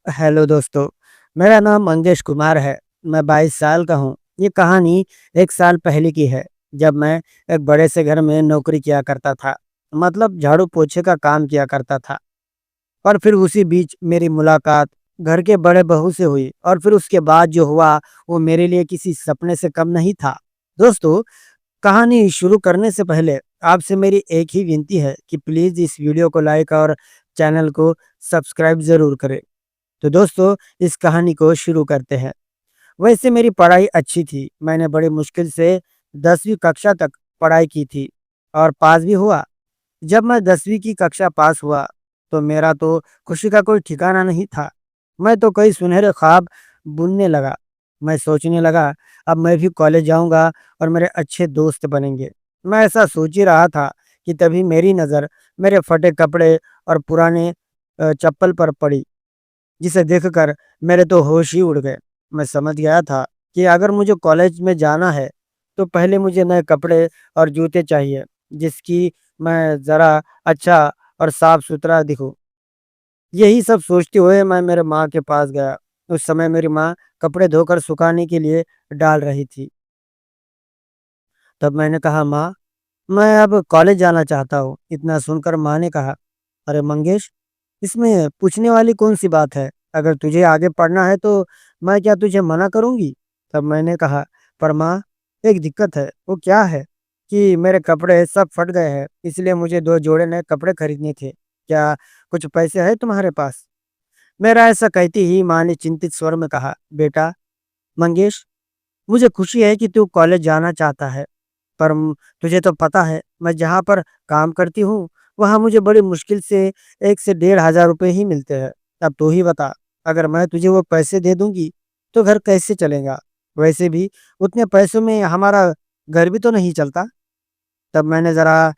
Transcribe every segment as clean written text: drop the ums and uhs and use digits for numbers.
Hello दोस्तों, मेरा नाम मंगेश कुमार है। मैं 22 साल का हूँ। ये कहानी 1 साल पहले की है, जब मैं एक बड़े से घर में नौकरी किया करता था। मतलब झाड़ू-पोछे का काम किया करता था। और फिर उसी बीच मेरी मुलाकात घर के बड़े बहू से हुई और फिर उसके बाद जो हुआ, वो मेरे लिए किसी सपने से कम नहीं था। दोस्तों, कहानी शुरू करने से पहले आपसे मेरी एक ही विनती है कि प्लीज़ इस वीडियो को लाइक और चैनल को सब्सक्राइब ज़रूर करें। तो दोस्तों, इस कहानी को शुरू करते हैं। वैसे मेरी पढ़ाई अच्छी थी। मैंने बड़ी मुश्किल से 10वीं कक्षा तक पढ़ाई की थी और पास भी हुआ। जब मैं 10वीं की कक्षा पास हुआ, तो मेरा तो खुशी का कोई ठिकाना नहीं था। मैं तो कई सुनहरे ख्वाब बुनने लगा। मैं सोचने लगा, अब मैं भी कॉलेज जाऊँगा और मेरे अच्छे दोस्त बनेंगे। मैं ऐसा सोच ही रहा था कि तभी मेरी नज़र मेरे फटे कपड़े और पुराने चप्पल पर पड़ी। जिसे देखकर मेरे तो होश ही उड़ गए। मैं समझ गया था कि अगर मुझे कॉलेज में जाना है, तो पहले मुझे नए कपड़े और जूते चाहिए, जिसकी मैं ज़रा अच्छा और साफ-सुथरा दिखूँ। यही सब सोचते हुए मैं मेरे माँ के पास गया। उस समय मेरी माँ कपड़े धोकर सुखाने के लिए डाल रही थी। तब मैंने कहा, माँ, मैं अब कॉलेज जाना चाहता हूँ। इतना सुनकर माँ ने कहा, अरे मंगेश, इसमें पूछने वाली कौन-सी बात है? अगर तुझे आगे पढ़ना है तो मैं क्या तुझे मना करूँगी? तब मैंने कहा, पर माँ, एक दिक्कत है। वो क्या है कि मेरे कपड़े सब फट गए हैं, इसलिए मुझे 2 जोड़े नए कपड़े खरीदने थे। क्या कुछ पैसे हैं तुम्हारे पास? मेरा ऐसा कहते ही माँ ने चिंतित स्वर में कहा, बेटा मंगेश, मुझे खुशी है कि तू कॉलेज जाना चाहता है। पर तुझे तो पता है, मैं जहाँ पर काम करती हूँ, वहाँ मुझे बड़ी मुश्किल से 1 से डेढ़ हज़ार रुपए ही मिलते हैं। अब तू ही बता, अगर मैं तुझे वो पैसे दे दूँगी, तो घर कैसे चलेगा? वैसे भी उतने पैसों में हमारा घर भी तो नहीं चलता। तब मैंने ज़रा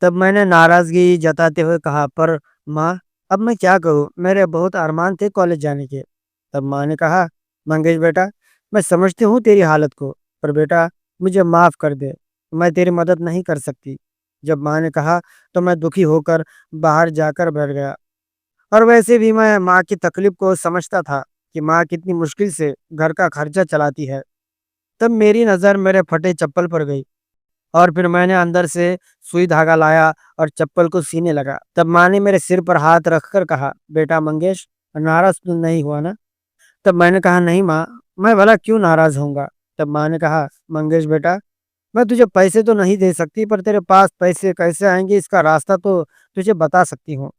तब मैंने नाराज़गी जताते हुए कहा, पर माँ, अब मैं क्या करूँ? मेरे बहुत अरमान थे कॉलेज जाने के। तब माँ ने कहा, मंगेश बेटा, मैं समझती हूँ तेरी हालत को, पर बेटा मुझे माफ़ कर दे, मैं तेरी मदद नहीं कर सकती। जब माँ ने कहा, तो मैं दुखी होकर बाहर जाकर बैठ गया। और वैसे भी मैं माँ की तकलीफ़ को समझता था कि माँ कितनी मुश्किल से घर का खर्चा चलाती है। तब मेरी नज़र मेरे फटे चप्पल पर गई। और फिर मैंने अंदर से सुई धागा लाया और चप्पल को सीने लगा। तब माँ ने मेरे सिर पर हाथ रखकर कहा, बेटा मंगेश, नाराज़ तो नहीं हुआ ना? तब मैंने कहा, नहीं माँ, मैं भला क्यों नाराज़ होऊँगा? तब माँ ने कहा, मंगेश बेटा, मैं तुझे पैसे तो नहीं दे सकती, पर तेरे पास पैसे कैसे आएँगे इसका रास्ता तो तुझे बता सकती हूँ।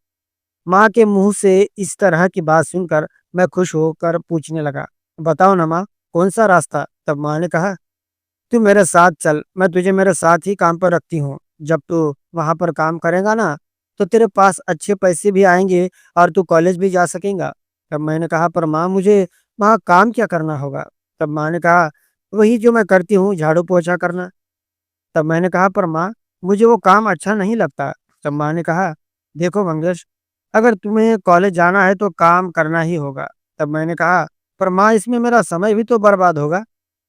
माँ के मुँह से इस तरह की बात सुनकर मैं खुश होकर पूछने लगा, बताओ ना माँ, कौन-सा रास्ता? तब माँ ने कहा, तू मेरे साथ चल, मैं तुझे मेरे साथ ही काम पर रखती हूँ। जब तू वहाँ पर काम करेगा ना, तो तेरे पास अच्छे पैसे भी आएँगे और तू कॉलेज भी जा सकेगा। तब मैंने कहा, पर माँ, मुझे वहाँ काम क्या करना होगा? तब माँ ने कहा, वही जो मैं करती हूँ, झाड़ू-पोछा करना। तब मैंने कहा, पर माँ, मुझे वो काम अच्छा नहीं लगता। तब माँ ने कहा, देखो मंगेश, अगर तुम्हें कॉलेज जाना है तो काम करना ही होगा। तब मैंने कहा, पर माँ, इसमें मेरा समय भी तो बर्बाद होगा।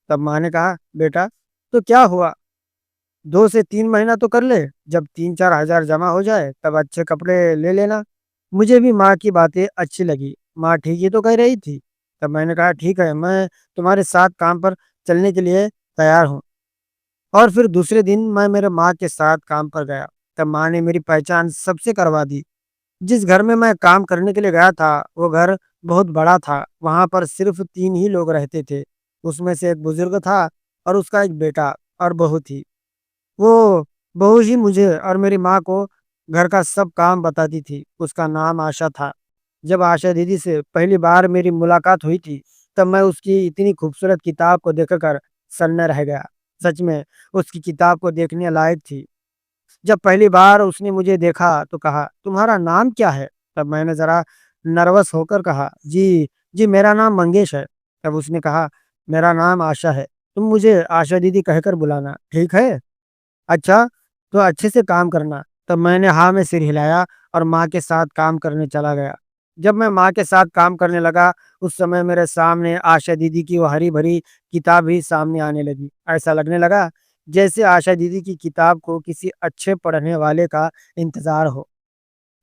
तब माँ ने कहा, बेटा, तो क्या हुआ? 2 से 3 महीना तो कर ले, जब 3-4 हज़ार जमा हो जाए, तब अच्छे कपड़े ले लेना। मुझे भी माँ की बातें अच्छी लगी। माँ ठीक ही तो कह रही थी। तब मैंने कहा, ठीक है, मैं तुम्हारे साथ काम पर चलने के लिए तैयार हूँ। और फिर दूसरे दिन मैं मेरे माँ के साथ काम पर गया। तब माँ ने मेरी पहचान सबसे करवा दी। जिस घर में मैं काम करने के लिए गया था, वो घर बहुत बड़ा था। वहाँ पर सिर्फ़ 3 ही लोग रहते थे। उसमें से एक बुज़ुर्ग था और उसका एक बेटा और बहू थी। वो बहू ही मुझे और मेरी माँ को घर का सब काम बताती थी। उसका नाम आशा था। जब आशा दीदी से पहली बार मेरी मुलाकात हुई थी, तब मैं उसकी इतनी खूबसूरत किताब को देखकर सन्न रह गया। सच में उसकी किताब को देखने लायक थी। जब पहली बार उसने मुझे देखा तो कहा, तुम्हारा नाम क्या है? तब मैंने ज़रा नर्वस होकर कहा, जी, जी मेरा नाम मंगेश है। तब उसने कहा, मेरा नाम आशा है। तुम मुझे आशा दीदी कहकर बुलाना, ठीक है? अच्छा, तो अच्छे से काम करना। तब मैंने हाँ में सिर हिलाया और माँ के साथ काम करने चला गया। जब मैं माँ के साथ काम करने लगा, उस समय मेरे सामने आशा दीदी की वो हरी-भरी किताब ही सामने आने लगी। ऐसा लगने लगा जैसे आशा दीदी की किताब को किसी अच्छे पढ़ने वाले का इंतज़ार हो।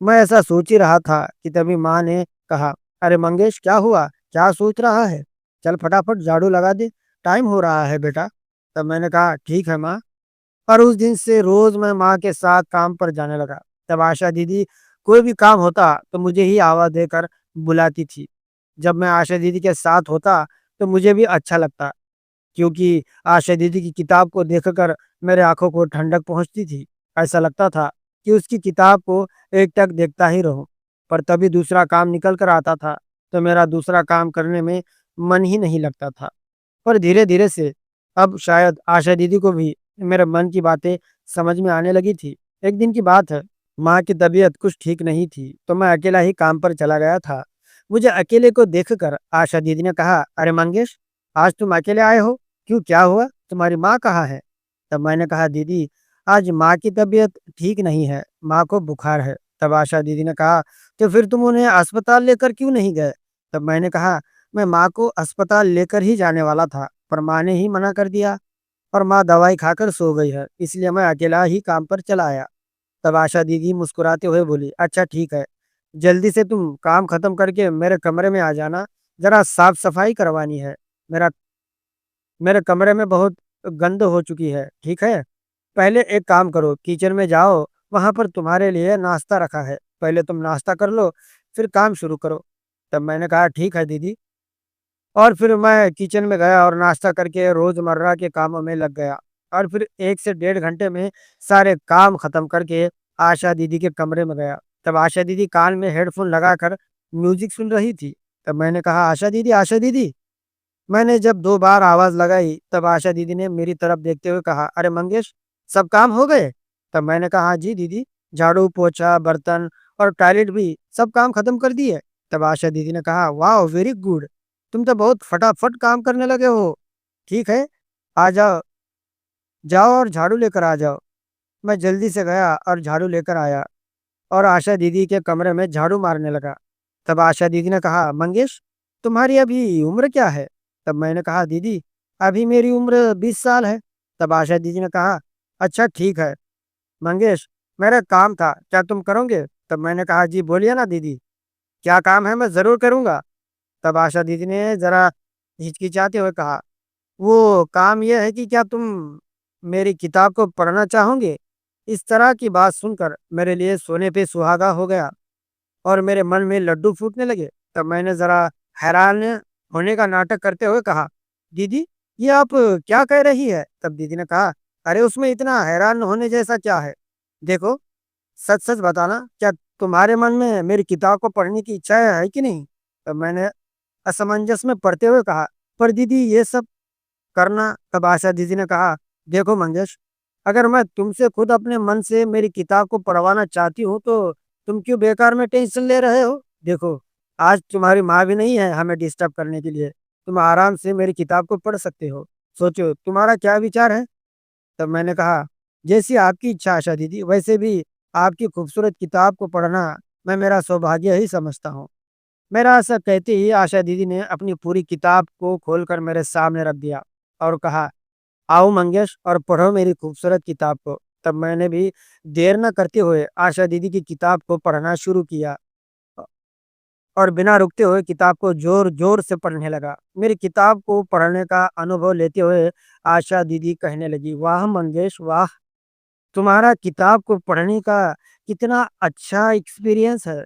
मैं ऐसा सोच ही रहा था कि तभी माँ ने कहा, "अरे मंगेश, क्या हुआ? क्या सोच रहा है? चल फटाफट झाड़ू लगा दे, टाइम हो रहा है बेटा।" तब मैंने कहा, "ठीक है माँ।" और उस दिन से रोज़ मैं माँ के साथ काम पर जाने लगा। तब आशा दीदी कोई भी काम होता तो मुझे ही आवाज़ देकर बुलाती थी। जब मैं आशा दीदी के साथ होता तो मुझे भी अच्छा लगता, क्योंकि आशा दीदी की किताब को देखकर मेरे आँखों को ठंडक पहुँचती थी। ऐसा लगता था कि उसकी किताब को एकटक देखता ही रहूँ। पर तभी दूसरा काम निकल कर आता था, तो मेरा दूसरा काम करने में मन ही नहीं लगता था। पर धीरे-धीरे से अब शायद आशा दीदी को भी मेरे मन की बातें समझ में आने लगी थी। एक दिन की बात है, माँ की तबीयत कुछ ठीक नहीं थी, तो मैं अकेला ही काम पर चला गया था। मुझे अकेले को देखकर आशा दीदी ने कहा, "अरे मंगेश, आज तुम अकेले आए हो? क्यों, क्या हुआ? तुम्हारी माँ कहाँ है?" तब मैंने कहा, "दीदी, आज माँ की तबीयत ठीक नहीं है, माँ को बुखार है।" तब आशा दीदी ने कहा, "तो फिर तुम उन्हें अस्पताल लेकर क्यों नहीं गए?" तब मैंने कहा, "मैं माँ को अस्पताल लेकर ही जाने वाला था, पर माँ ने ही मना कर दिया और माँ दवाई खाकर सो गई है, इसलिए मैं अकेला ही काम पर चला आया।" तब आशा दीदी मुस्कुराते हुए बोली, "अच्छा ठीक है, जल्दी से तुम काम खत्म करके मेरे कमरे में आ जाना, ज़रा साफ-सफाई करवानी है। मेरा मेरे कमरे में बहुत गंद हो चुकी है, ठीक है? पहले एक काम करो, किचन में जाओ, वहाँ पर तुम्हारे लिए नाश्ता रखा है, पहले तुम नाश्ता कर लो, फिर काम शुरू करो।" तब मैंने कहा, "ठीक है दीदी।" और फिर मैं किचन में गया और नाश्ता करके रोज़मर्रा के कामों में लग गया और फिर 1 से डेढ़ घंटे में सारे काम खत्म करके आशा दीदी के कमरे में गया। तब आशा दीदी कान में हेडफ़ोन लगाकर म्यूज़िक सुन रही थी। तब मैंने कहा, आशा दीदी।" मैंने जब 2 बार आवाज़ लगाई, तब आशा दीदी ने मेरी तरफ देखते हुए कहा, "अरे मंगेश, सब काम हो गए?" तब मैंने कहा, "हाँ जी दीदी, झाड़ू, पोछा, बर्तन और टॉयलेट भी सब काम खत्म कर दिए।" तब आशा दीदी ने कहा, "वाओ! Very good. तुम तो बहुत फटाफट काम करने लगे हो। ठीक है, आ जाओ, जाओ और झाड़ू लेकर आ जाओ।" मैं जल्दी से गया और झाड़ू लेकर आया और आशा दीदी के कमरे में झाड़ू मारने लगा। तब आशा दीदी ने कहा, "मंगेश, तुम्हारी अभी उम्र क्या है?" तब मैंने कहा, "दीदी, अभी मेरी उम्र 20 साल है।" तब आशा दीदी ने कहा, "अच्छा ठीक है, मंगेश, मेरा काम था, क्या तुम करोगे?" तब मैंने कहा, "जी बोलिए ना दीदी, क्या काम है? मैं ज़रूर करूँगा।" तब आशा दीदी ने ज़रा हिचकिचाते हुए कहा, "वो काम ये है कि क्या तुम मेरी किताब को पढ़ना चाहोगे?" इस तरह की बात सुनकर मेरे लिए सोने पे सुहागा हो गया और मेरे मन में लड्डू फूटने लगे। तब मैंने ज़रा हैरान होने का नाटक करते हुए कहा, "दीदी, ये आप क्या कह रही है?" तब दीदी ने कहा, "अरे उसमें इतना हैरान होने जैसा क्या है? देखो, सच-सच बताना, क्या तुम्हारे मन में मेरी किताब को पढ़ने की इच्छा है कि नहीं?" तब मैंने असमंजस में पढ़ते हुए कहा, "पर दीदी ये सब करना।" तब आशा दीदी ने कहा, "देखो मंगेश, अगर मैं तुमसे खुद अपने मन से मेरी किताब को पढ़वाना चाहती हूँ, तो तुम क्यों बेकार में टेंशन ले रहे हो? देखो, आज तुम्हारी माँ भी नहीं है हमें डिस्टर्ब करने के लिए। तुम आराम से मेरी किताब को पढ़ सकते हो। सोचो, तुम्हारा क्या विचार है?" तब मैंने कहा, "जैसी आपकी इच्छा आशा दीदी, वैसे भी आपकी खूबसूरत किताब को पढ़ना मैं मेरा सौभाग्य ही समझता हूँ।" मेरा ऐसा कहते ही आशा दीदी ने अपनी पूरी किताब को खोलकर मेरे सामने रख दिया और कहा, "आओ मंगेश और पढ़ो मेरी खूबसूरत किताब को।" तब मैंने भी देर न करते हुए आशा दीदी की किताब को पढ़ना शुरू किया अ, और बिना रुकते हुए किताब को ज़ोर-ज़ोर से पढ़ने लगा। मेरी किताब को पढ़ने का अनुभव लेते हुए आशा दीदी कहने लगी, "वाह मंगेश वाह! तुम्हारा किताब को पढ़ने का कितना अच्छा एक्सपीरियंस है।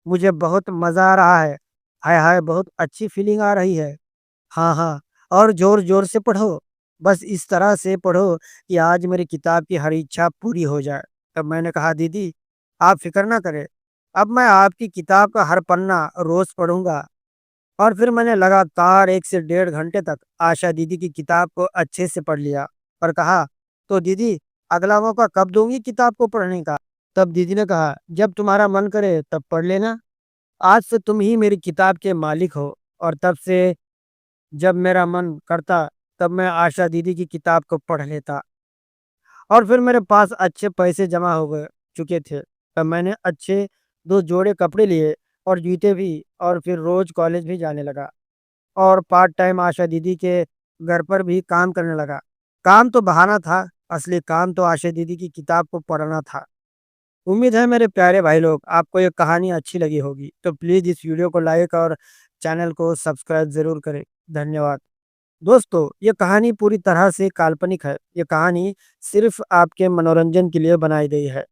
मुझे बहुत मज़ा आ रहा है। हाय हाय! बहुत अच्छी फीलिंग आ रही है। हाँ, हाँ, और ज़ोर-ज़ोर से पढ़ो। बस इस तरह से पढ़ो कि आज मेरी किताब की हर इच्छा पूरी हो जाए।" तब मैंने कहा, "दीदी, आप फ़िक्र ना करें। अब मैं आपकी किताब का हर पन्ना रोज़ पढ़ूँगा।" और फिर मैंने लगातार 1 से डेढ़ घंटे तक आशा दीदी की किताब को अच्छे से पढ़ लिया और कहा, "तो दीदी, अगला मौका कब दोगी किताब को पढ़ने का?" तब दीदी ने कहा, "जब तुम्हारा मन करे तब पढ़ लेना। आज से तुम ही मेरी किताब के मालिक हो।" और तब से जब मेरा मन करता, तब मैं आशा दीदी की किताब को पढ़ लेता और फिर मेरे पास अच्छे पैसे जमा हो गए चुके थे। तब मैंने अच्छे 2 जोड़े कपड़े लिए और जूते भी और फिर रोज़ कॉलेज भी जाने लगा और पार्ट टाइम आशा दीदी के घर पर भी काम करने लगा। काम तो बहाना था, असली काम तो आशा दीदी की किताब को पढ़ना था। उम्मीद है मेरे प्यारे भाई लोग आपको ये कहानी अच्छी लगी होगी। तो प्लीज़ इस वीडियो को लाइक और चैनल को सब्सक्राइब ज़रूर करें। धन्यवाद। दोस्तों, ये कहानी पूरी तरह से काल्पनिक है। ये कहानी सिर्फ़ आपके मनोरंजन के लिए बनाई गई है।